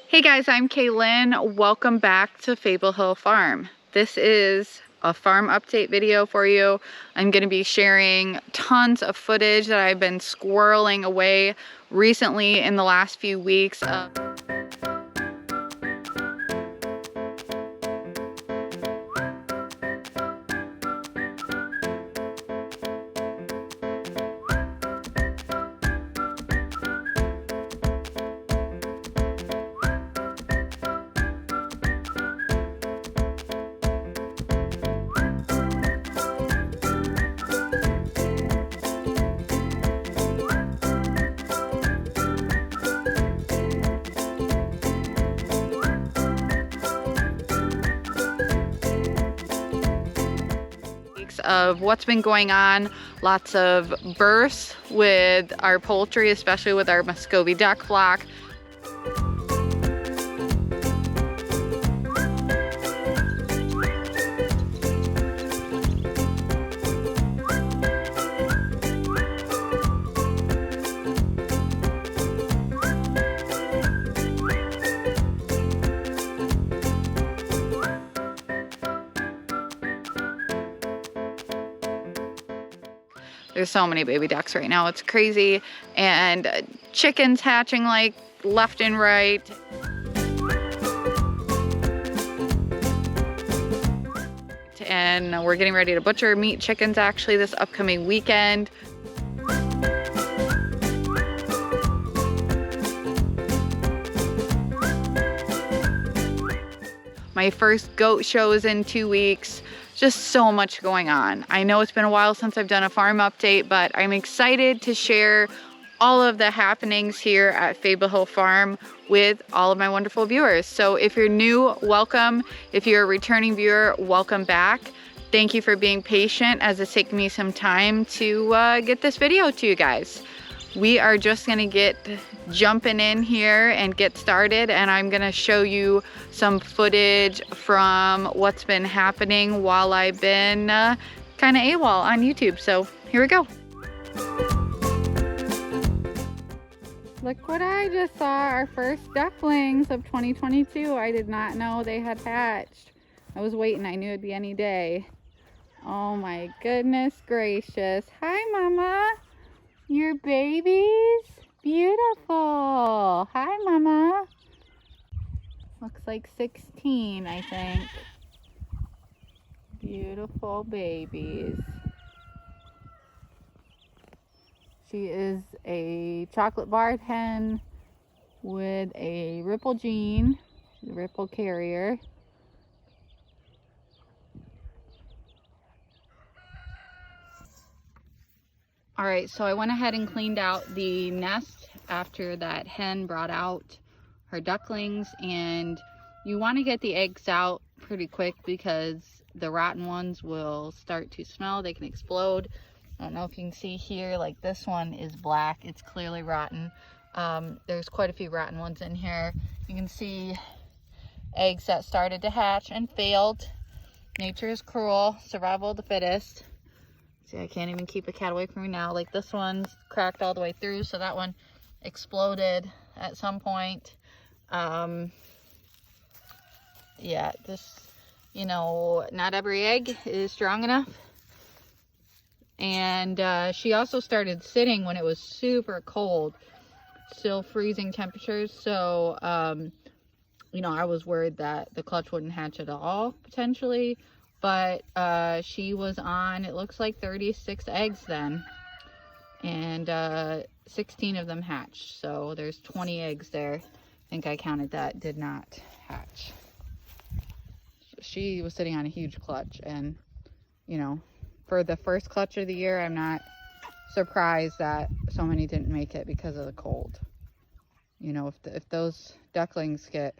Hey guys, I'm Kaylin. Welcome back to Fable Hill Farm. This is a farm update video for you. I'm going to be sharing tons of footage that I've been squirreling away recently in the last few weeks. Of what's been going on. Lots of births with our poultry, especially with our Muscovy duck flock. There's so many baby ducks right now, it's crazy. And chickens hatching like left and right. And we're getting ready to butcher meat chickens actually this upcoming weekend. My first goat show is in 2 weeks. Just so much going on. I know it's been a while since I've done a farm update, but I'm excited to share all of the happenings here at Fable Hill Farm with all of my wonderful viewers. So if you're new, welcome. If you're a returning viewer, welcome back. Thank you for being patient as it's taken me some time to get this video to you guys. We are just gonna get jumping in here and get started, and I'm gonna show you some footage from what's been happening while I've been kind of AWOL on YouTube. So here we go. Look what I just saw, our first ducklings of 2022. I did not know they had hatched. I was waiting, I knew it'd be any day. Oh my goodness gracious. Hi Mama. Your babies? Beautiful. Hi, Mama. Looks like 16, I think. Beautiful babies. She is a chocolate barred hen with a ripple gene, ripple carrier. All right, so I went ahead and cleaned out the nest after that hen brought out her ducklings, and you want to get the eggs out pretty quick because the rotten ones will start to smell. They can explode. I don't know if you can see here, like this one is black. It's clearly rotten. There's quite a few rotten ones in here. You can see eggs that started to hatch and failed. Nature is cruel. Survival of the fittest. See, I can't even keep a cat away from me now. Like this one's cracked all the way through, so that one exploded at some point. Yeah, just, you know, not every egg is strong enough. And she also started sitting when it was super cold, still freezing temperatures. So, you know, I was worried that the clutch wouldn't hatch at all, potentially. But she was on, it looks like 36 eggs then, and 16 of them hatched. So there's 20 eggs there. I think I counted that did not hatch. She was sitting on a huge clutch, and you know, for the first clutch of the year, I'm not surprised that so many didn't make it because of the cold. You know, if those ducklings get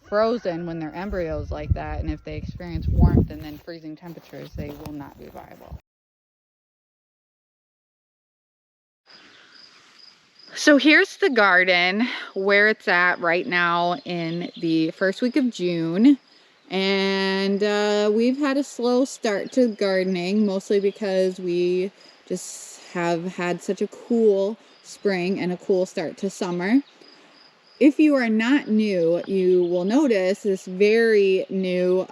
frozen when they're embryos like that, and if they experience warmth and then freezing temperatures, they will not be viable. So here's the garden where it's at right now in the first week of June, and we've had a slow start to gardening, mostly because we just have had such a cool spring and a cool start to summer. if you are not new, you will notice this very new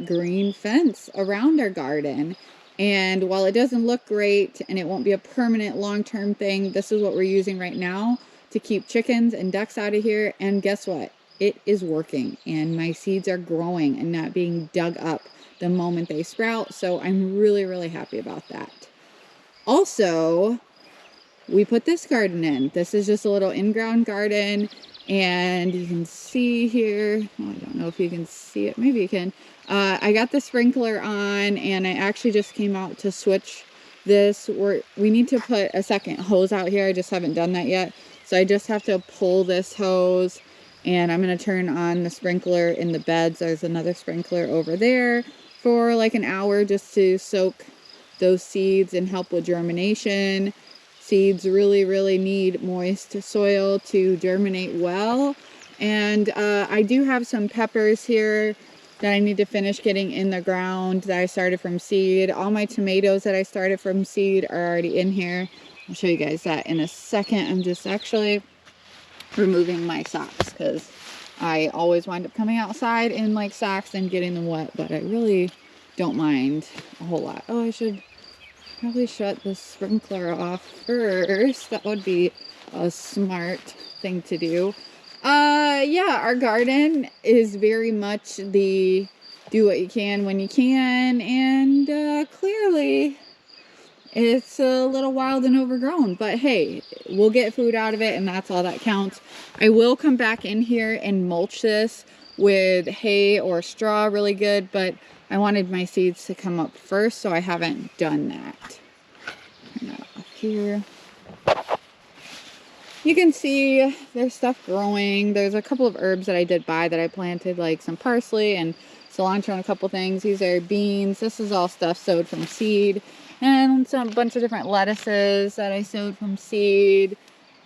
green fence around our garden. And while it doesn't look great and it won't be a permanent long-term thing, this is what we're using right now to keep chickens and ducks out of here. And guess what? It is working, and my seeds are growing and not being dug up the moment they sprout. So I'm really, really happy about that. Also, we put this garden in. This is just a little in-ground garden, and you can see here, well, I don't know if you can see it, maybe you can. I got the sprinkler on, and I actually just came out to switch this. We need to put a second hose out here. I just haven't done that yet. So I just have to pull this hose, and I'm going to turn on the sprinkler in the beds. There's another sprinkler over there for like an hour just to soak those seeds and help with germination. Seeds really, really need moist soil to germinate well. And I do have some peppers here that I need to finish getting in the ground that I started from seed. All my tomatoes that I started from seed are already in here. I'll show you guys that in a second. I'm just actually removing my socks because I always wind up coming outside in like socks and getting them wet, but I really don't mind a whole lot. Oh, I should probably shut the sprinkler off first. That would be a smart thing to do. Yeah, our garden is very much the do what you can when you can, and clearly it's a little wild and overgrown, but hey, we'll get food out of it, and that's all that counts. I will come back in here and mulch this with hay or straw really good, but I wanted my seeds to come up first, so I haven't done that. Turn that off here. You can see there's stuff growing. There's a couple of herbs that I did buy that I planted, like some parsley and cilantro and a couple things. These are beans. This is all stuff sowed from seed. And a bunch of different lettuces that I sowed from seed.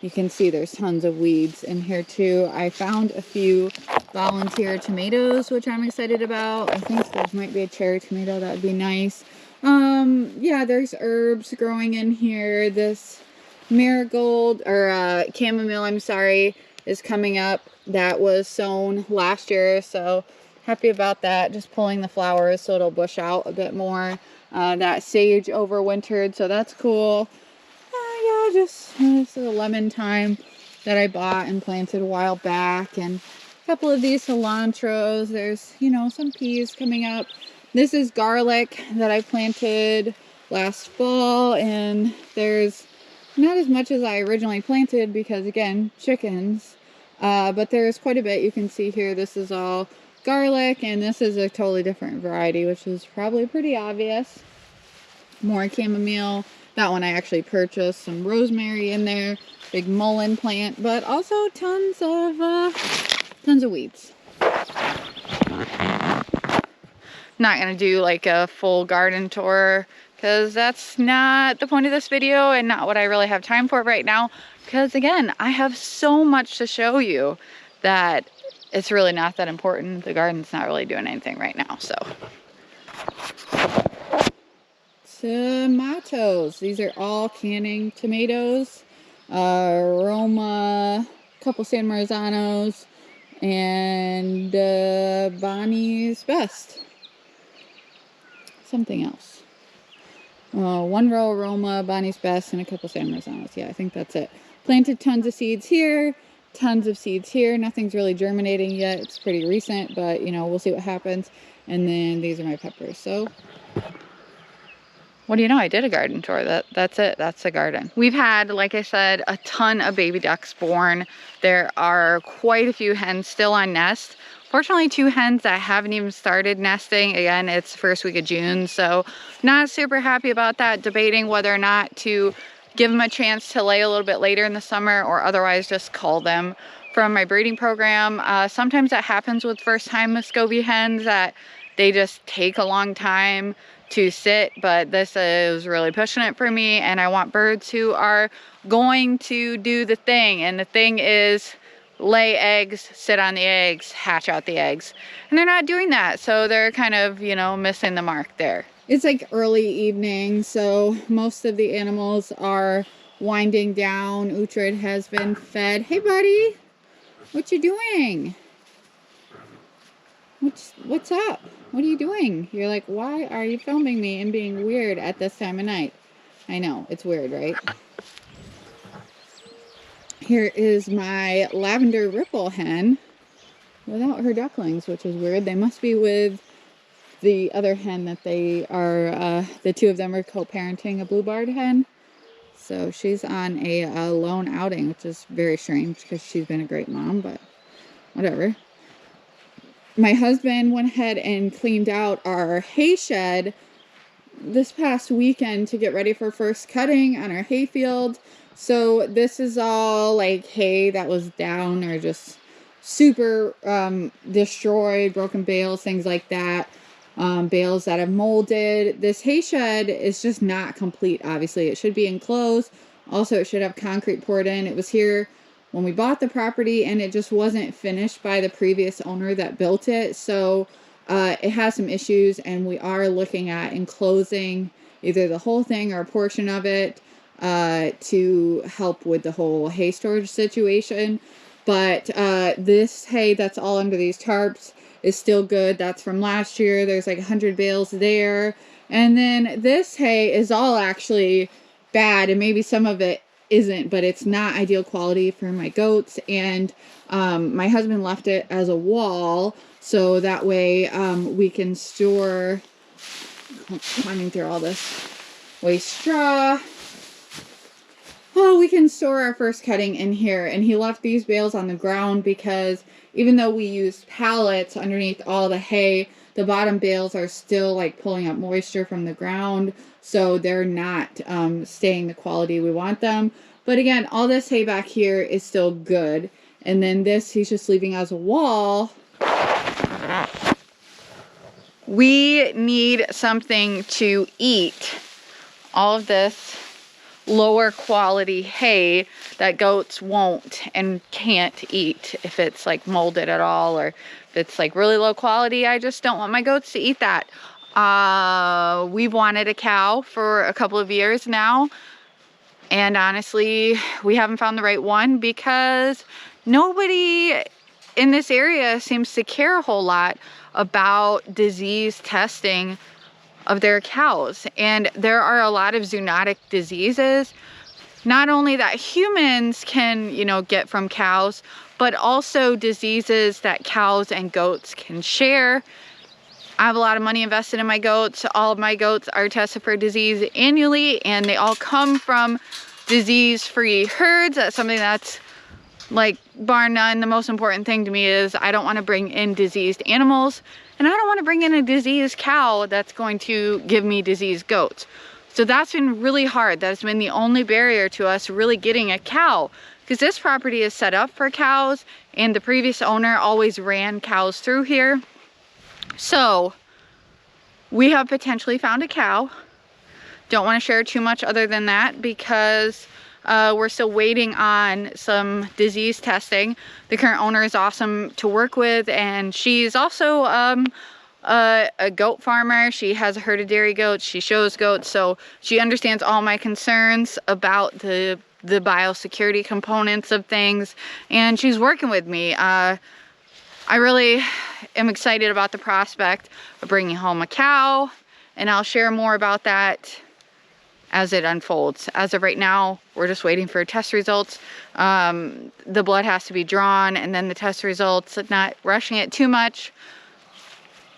You can see there's tons of weeds in here too. I found a few volunteer tomatoes, which I'm excited about. I think there might be a cherry tomato. That would be nice. Yeah, there's herbs growing in here. This marigold, or chamomile, I'm sorry, is coming up. That was sown last year, so happy about that. Just pulling the flowers so it'll bush out a bit more. That sage overwintered, so that's cool. Yeah, just this is a lemon thyme that I bought and planted a while back, and a couple of these cilantros. There's, you know, some peas coming up. This is garlic that I planted last fall, and there's not as much as I originally planted because, again, chickens, but there's quite a bit. You can see here, this is all garlic, and this is a totally different variety, which is probably pretty obvious. More chamomile. That one I actually purchased. Some rosemary in there, big mullein plant, but also tons of weeds. Not gonna do like a full garden tour because that's not the point of this video and not what I really have time for right now, because again, I have so much to show you that it's really not that important. The garden's not really doing anything right now. So tomatoes, these are all canning tomatoes. Roma, a couple San Marzanos, and Bonnie's Best. Something else. One row Roma, Bonnie's Best, and a couple San Marzanos. Yeah, I think that's it. Planted tons of seeds here, tons of seeds here. Nothing's really germinating yet. It's pretty recent, but you know, we'll see what happens. And then these are my peppers. So what do you know? I did a garden tour. That's it. That's the garden. We've had, like I said, a ton of baby ducks born. There are quite a few hens still on nest. Fortunately, 2 hens that haven't even started nesting. Again, it's the first week of June, so not super happy about that. Debating whether or not to give them a chance to lay a little bit later in the summer or otherwise just cull them from my breeding program. Sometimes that happens with first-time Muscovy hens, that they just take a long time to sit, but this is really pushing it for me, and I want birds who are going to do the thing, and the thing is lay eggs, sit on the eggs, hatch out the eggs, and they're not doing that, so they're kind of, you know, missing the mark there. It's like early evening, so most of the animals are winding down. Uhtred has been fed. Hey buddy, What you doing? What's up? What are you doing? You're like, why are you filming me and being weird at this time of night? I know, it's weird, right? Here is my lavender ripple hen without her ducklings, which is weird. They must be with the other hen that they are, the two of them are co-parenting a blue barred hen. So she's on a lone outing, which is very strange because she's been a great mom, but whatever. My husband went ahead and cleaned out our hay shed this past weekend to get ready for first cutting on our hay field. So this is all like hay that was down or just super destroyed, broken bales, things like that. Bales that have molded. This hay shed is just not complete, obviously. It should be enclosed. Also, it should have concrete poured in. It was here when we bought the property, and it just wasn't finished by the previous owner that built it. So it has some issues, and we are looking at enclosing either the whole thing or a portion of it to help with the whole hay storage situation. But this hay that's all under these tarps is still good. That's from last year. There's like 100 bales there. And then this hay is all actually bad, and maybe some of it isn't, but it's not ideal quality for my goats. And my husband left it as a wall, so that way we can store, climbing through all this waste straw. Oh, we can store our first cutting in here. And he left these bales on the ground because even though we used pallets underneath all the hay, the bottom bales are still like pulling up moisture from the ground. So they're not staying the quality we want them. But again, all this hay back here is still good. And then this, he's just leaving as a wall. We need something to eat. All of this lower quality hay that goats won't and can't eat if it's like molded at all, or if it's like really low quality. I just don't want my goats to eat that. We've wanted a cow for a couple of years now, and honestly we haven't found the right one because nobody in this area seems to care a whole lot about disease testing of their cows. And there are a lot of zoonotic diseases, not only that humans can, you know, get from cows, but also diseases that cows and goats can share. I have a lot of money invested in my goats. All of my goats are tested for disease annually, and they all come from disease-free herds. That's something that's like bar none. The most important thing to me is I don't want to bring in diseased animals, and I don't want to bring in a diseased cow that's going to give me diseased goats. So that's been really hard. That's been the only barrier to us really getting a cow, because this property is set up for cows, and the previous owner always ran cows through here. So we have potentially found a cow. Don't want to share too much other than that because we're still waiting on some disease testing. The current owner is awesome to work with, and she's also a goat farmer. She has a herd of dairy goats. She shows goats, so she understands all my concerns about the biosecurity components of things, and she's working with me. I really am excited about the prospect of bringing home a cow, and I'll share more about that as it unfolds. As of right now, we're just waiting for test results. The blood has to be drawn, and then the test results, not rushing it too much,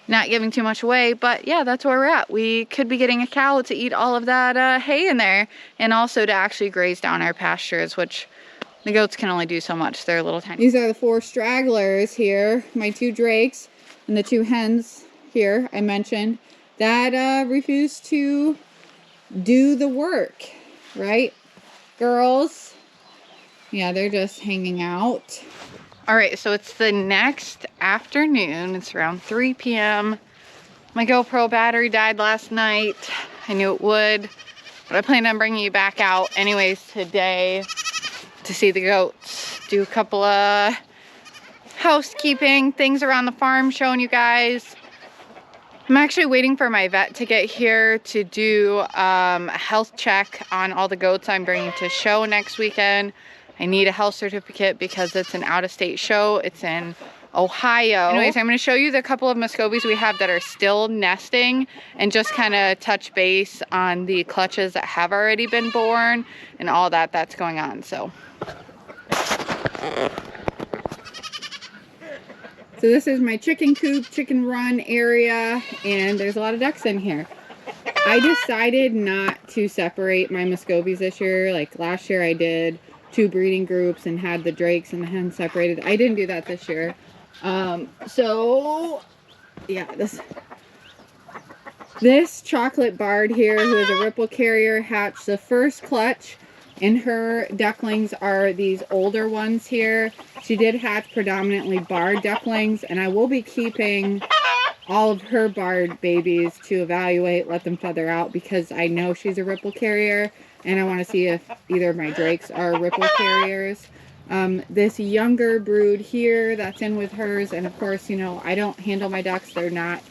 not giving too much away. But yeah, that's where we're at. We could be getting a cow to eat all of that hay in there, and also to actually graze down our pastures, which the goats can only do so much. They're little tiny. These are the 4 stragglers here, my 2 drakes and the 2 hens here I mentioned that refused to do the work, right, girls? Yeah, they're just hanging out. All right, so it's the next afternoon. It's around 3 p.m. My GoPro battery died last night. I knew it would, but I plan on bringing you back out anyways today to see the goats, do a couple of housekeeping things around the farm, showing you guys. I'm actually waiting for my vet to get here to do a health check on all the goats I'm bringing to show next weekend. I need a health certificate because it's an out-of-state show. It's in Ohio. Anyways, I'm going to show you the couple of Muscovies we have that are still nesting and just kind of touch base on the clutches that have already been born and all that's going on. So this is my chicken coop, chicken run area, and there's a lot of ducks in here. I decided not to separate my Muscovies this year. Like last year I did 2 breeding groups and had the drakes and the hens separated. I didn't do that this year. So yeah, this chocolate barred here, who is a ripple carrier, hatched the first clutch, and her ducklings are these older ones here. She did hatch predominantly barred ducklings, and I will be keeping all of her barred babies to evaluate, let them feather out, because I know she's a ripple carrier, and I want to see if either of my drakes are ripple carriers. This younger brood here that's in with hers, and of course, you know, I don't handle my ducks. They're not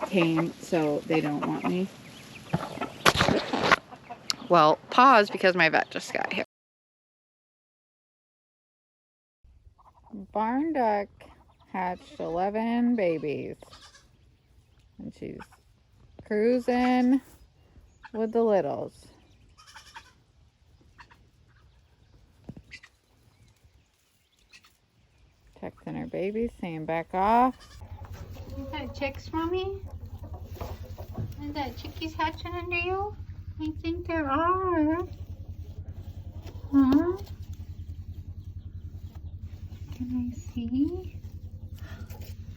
tame, so they don't want me. Well, pause because my vet just got here. Barn duck hatched 11 babies. And she's cruising with the littles. Texting her babies, saying back off. Is that chicks, Mommy? Is that chickies hatching under you? I think there are. Huh? Can I see?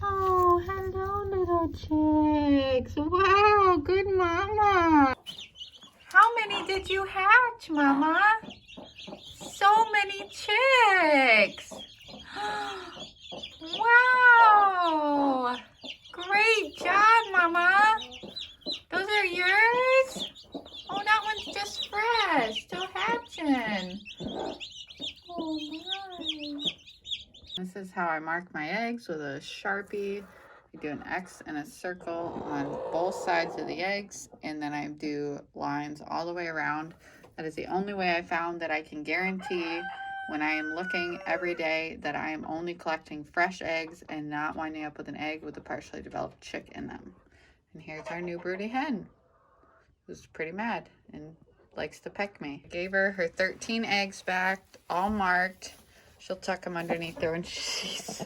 Oh, hello, little chicks. Wow, good mama. How many did you hatch, Mama? So many chicks. Wow. Great job, Mama. Those are yours? Oh, that one's just fresh. Still hatching. Oh, my. This is how I mark my eggs with a Sharpie. I do an X and a circle on both sides of the eggs, and then I do lines all the way around. That is the only way I found that I can guarantee when I am looking every day that I am only collecting fresh eggs and not winding up with an egg with a partially developed chick in them. And here's our new broody hen, who's pretty mad and likes to peck me. I gave her her 13 eggs back, all marked. She'll tuck them underneath there, and she's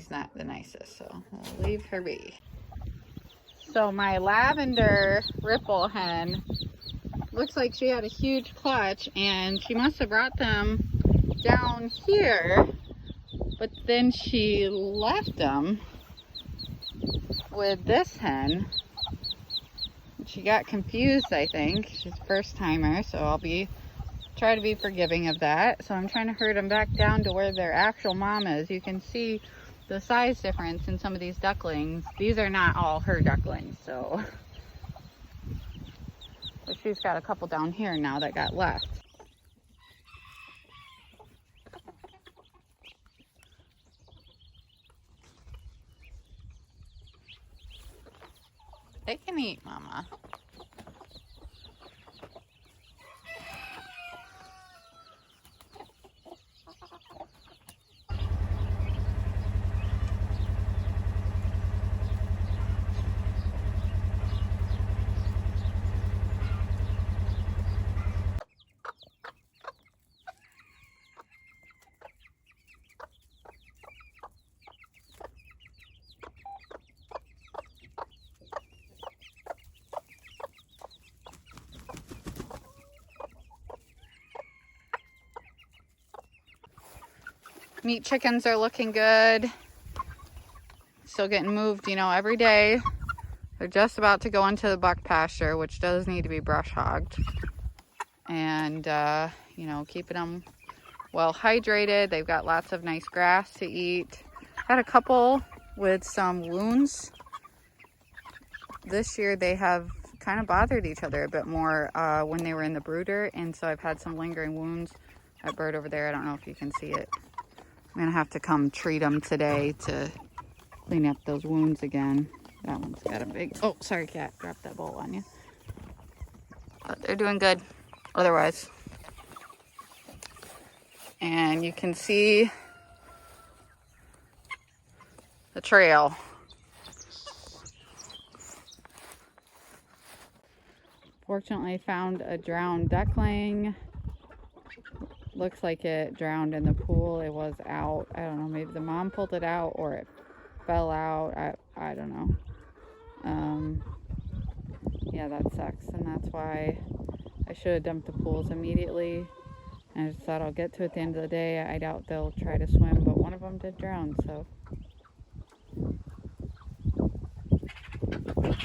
not the nicest, so we'll leave her be. So my lavender ripple hen looks like she had a huge clutch, and she must have brought them down here, but then she left them with this hen. She got confused, I think. She's a first timer, so I'll try to be forgiving of that. So I'm trying to herd them back down to where their actual mom is. You can see the size difference in some of these ducklings. These are not all her ducklings, so but she's got a couple down here now that got left. They can eat, Mama. Meat chickens are looking good. Still getting moved, you know, every day. They're just about to go into the buck pasture, which does need to be brush hogged. And, you know, keeping them well hydrated. They've got lots of nice grass to eat. Got a couple with some wounds. This year they have kind of bothered each other a bit more when they were in the brooder. And so I've had some lingering wounds. That bird over there, I don't know if you can see it. I'm gonna have to come treat them today to clean up those wounds again. That one's got a big, oh, sorry cat, dropped that bowl on you. But they're doing good otherwise. And you can see the trail. Fortunately, found a drowned duckling. Looks like it drowned in the pool. It was out. I don't know, maybe the mom pulled it out or it fell out. I don't know. Yeah, that sucks. And that's why I should have dumped the pools immediately. And I just thought I'll get to it at the end of the day. I doubt they'll try to swim, but one of them did drown, so.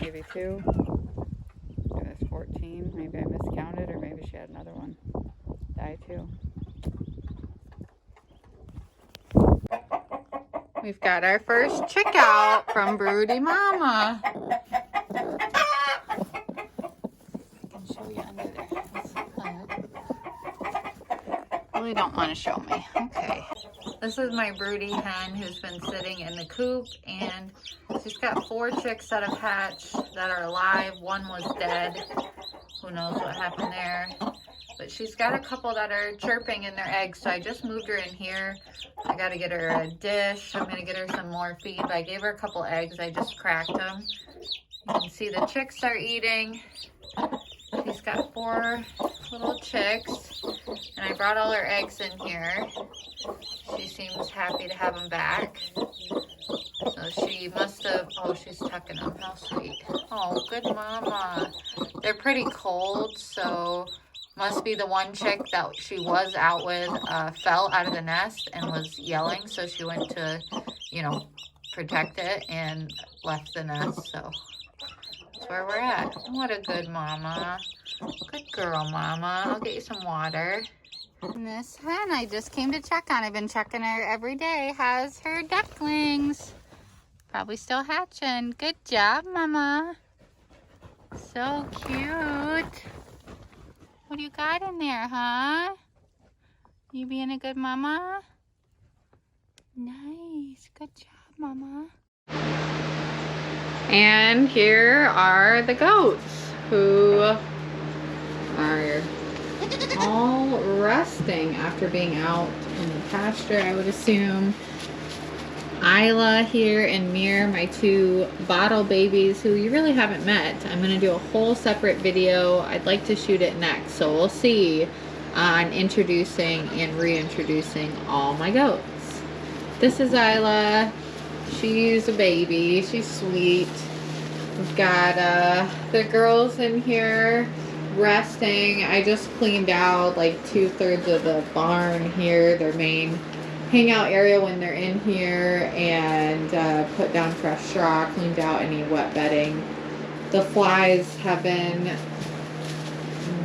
Maybe two. Maybe there's 14. Maybe I miscounted, or maybe she had another one die too. We've got our first chick out from Broody Mama. I can show you under there. Really don't want to show me. Okay. This is my broody hen who's been sitting in the coop, and she's got 4 chicks that have hatched that are alive. One was dead. Who knows what happened there. But she's got a couple that are chirping in their eggs, so I just moved her in here. I got to get her a dish. I'm going to get her some more feed. But I gave her a couple eggs. I just cracked them. You can see the chicks are eating. She's got 4 little chicks, and I brought all her eggs in here. She seems happy to have them back. So she must have, oh, she's tucking them. How sweet. Oh, good mama. They're pretty cold, so must be the one chick that she was out with fell out of the nest and was yelling, so she went to, you know, protect it and left the nest. So that's where we're at. What a good mama. Good girl, mama. I'll get you some water. And this hen I just came to check on. I've been checking her every day. Has her ducklings. Probably still hatching. Good job, mama. So cute. What do you got in there, huh? You being a good mama? Nice. Good job, mama. And here are the goats who are all resting after being out in the pasture, I would assume. Isla here and Mir, my 2 bottle babies who you really haven't met. I'm going to do a whole separate video. I'd like to shoot it next, so we'll see on introducing and reintroducing all my goats. This is Isla. She's a baby. She's sweet. We've got the girls in here resting. I just cleaned out like 2/3 of the barn here, their main hangout area when they're in here, and put down fresh straw, cleaned out any wet bedding. The flies have been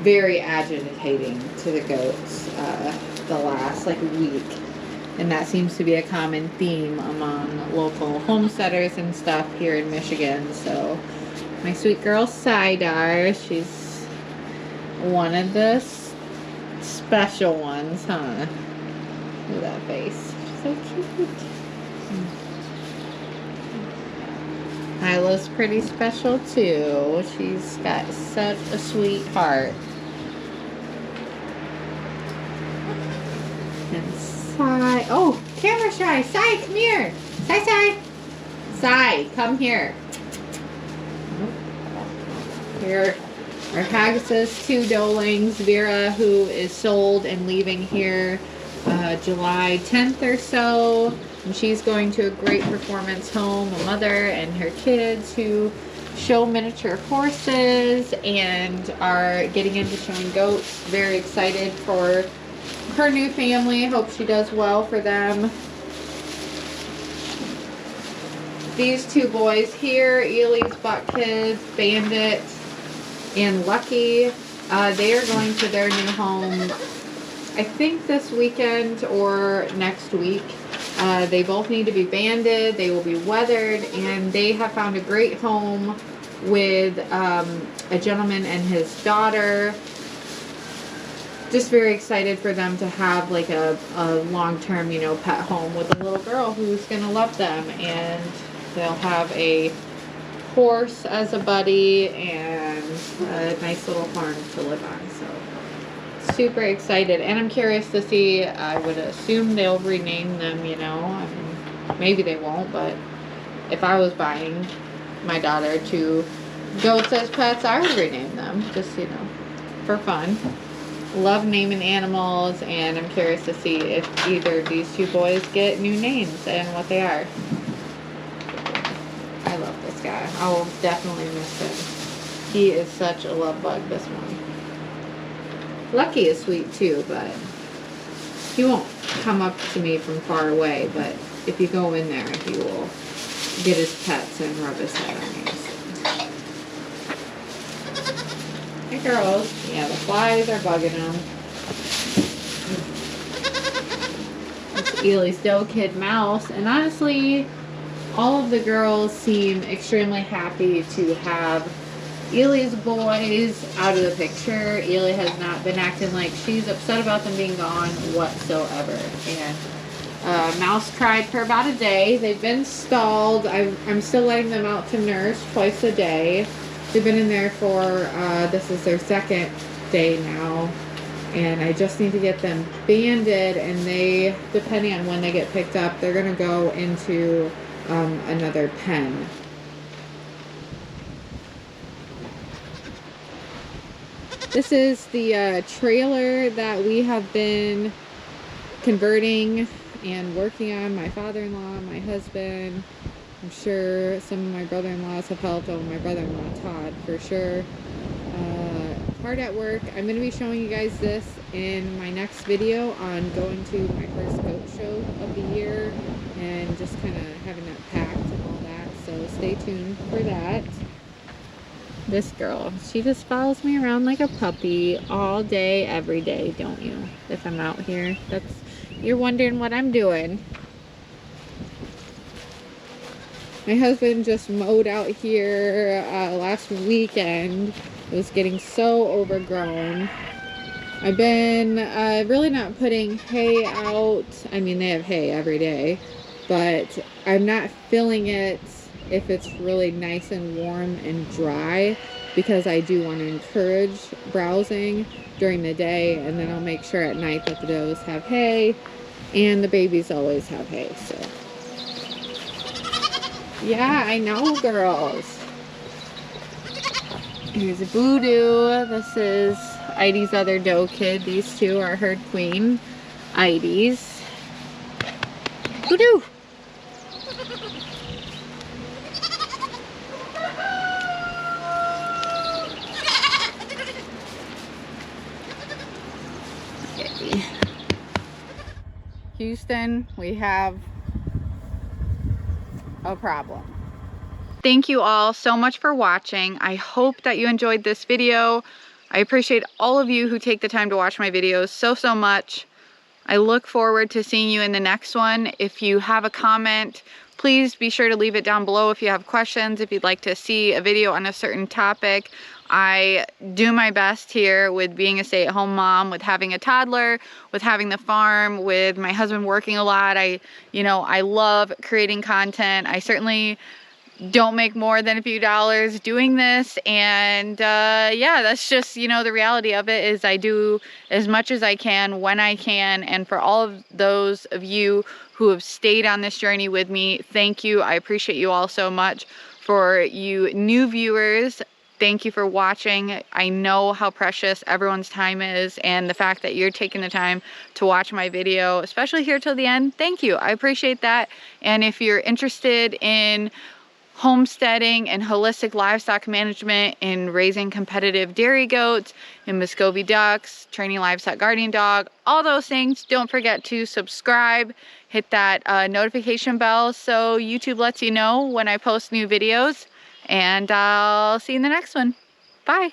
very agitating to the goats the last like week, and that seems to be a common theme among local homesteaders and stuff here in Michigan. So my sweet girl Sidar, she's one of the special ones, huh? Look at that face. She's so cute. Isla's pretty special too. She's got such a sweet heart. And Sai, oh, camera shy. Sai, come here. Sai, come here. Here are Haggis' 2 dolings. Vera, who is sold and leaving here July 10th or so, and she's going to a great performance home, a mother and her kids who show miniature horses and are getting into showing goats. Very excited for her new family. Hope she does well for them. These 2 boys here, Ely's buck kids, Bandit and Lucky, they are going to their new home I think this weekend or next week. They both need to be banded, they will be weathered, and they have found a great home with a gentleman and his daughter. Just very excited for them to have like a long-term, you know, pet home with a little girl who's gonna love them, and they'll have a horse as a buddy and a nice little farm to live on. So super excited, and I'm curious to see. I would assume they'll rename them, you know. I mean, maybe they won't, but if I was buying my daughter 2 goats as pets, I would rename them, just, you know, for fun. Love naming animals, and I'm curious to see if either of these 2 boys get new names and what they are. I love this guy. I will definitely miss him. He is such a love bug, this one. Lucky is sweet too, but he won't come up to me from far away, but if you go in there, he will get his pets and rub his head on you. Hey girls. Yeah, the flies are bugging them. It's Ely's doe kid mouse, and honestly, all of the girls seem extremely happy to have Ely's boys out of the picture. Ely has not been acting like she's upset about them being gone whatsoever. And Mouse cried for about a day. They've been stalled. I'm still letting them out to nurse twice a day. They've been in there for, this is their 2nd day now. And I just need to get them banded, and they, depending on when they get picked up, they're going to go into another pen. This is the trailer that we have been converting and working on. My father-in-law, my husband, I'm sure some of my brother-in-laws have helped. Oh, my brother-in-law Todd, for sure. Hard at work. I'm going to be showing you guys this in my next video on going to my first goat show of the year and just kind of having that packed and all that. So stay tuned for that. This girl, she just follows me around like a puppy all day, every day, don't you? If I'm out here, you're wondering what I'm doing. My husband just mowed out here last weekend. It was getting so overgrown. I've been really not putting hay out. I mean, they have hay every day, but I'm not filling it if it's really nice and warm and dry, because I do want to encourage browsing during the day, and then I'll make sure at night that the does have hay, and the babies always have hay. So yeah, I know, girls. Here's a Voodoo. This is Idy's other doe kid. These 2 are herd queen Idy's. Voodoo. Houston, we have a problem. Thank you all so much for watching. I hope that you enjoyed this video. I appreciate all of you who take the time to watch my videos so much. I look forward to seeing you in the next one. If you have a comment, please be sure to leave it down below if you have questions, if you'd like to see a video on a certain topic. I do my best here with being a stay-at-home mom, with having a toddler, with having the farm, with my husband working a lot. I love creating content. I certainly don't make more than a few dollars doing this, and yeah, that's just, the reality of it is I do as much as I can when I can. And for all of those of you who have stayed on this journey with me, thank you. I appreciate you all so much. For you new viewers, thank you for watching. I know how precious everyone's time is, and the fact that you're taking the time to watch my video, especially here till the end, thank you. I appreciate that. And if you're interested in homesteading and holistic livestock management, in raising competitive dairy goats and Muscovy ducks, training livestock guardian dog, all those things, don't forget to subscribe, hit that notification bell so YouTube lets you know when I post new videos, and I'll see you in the next one. Bye.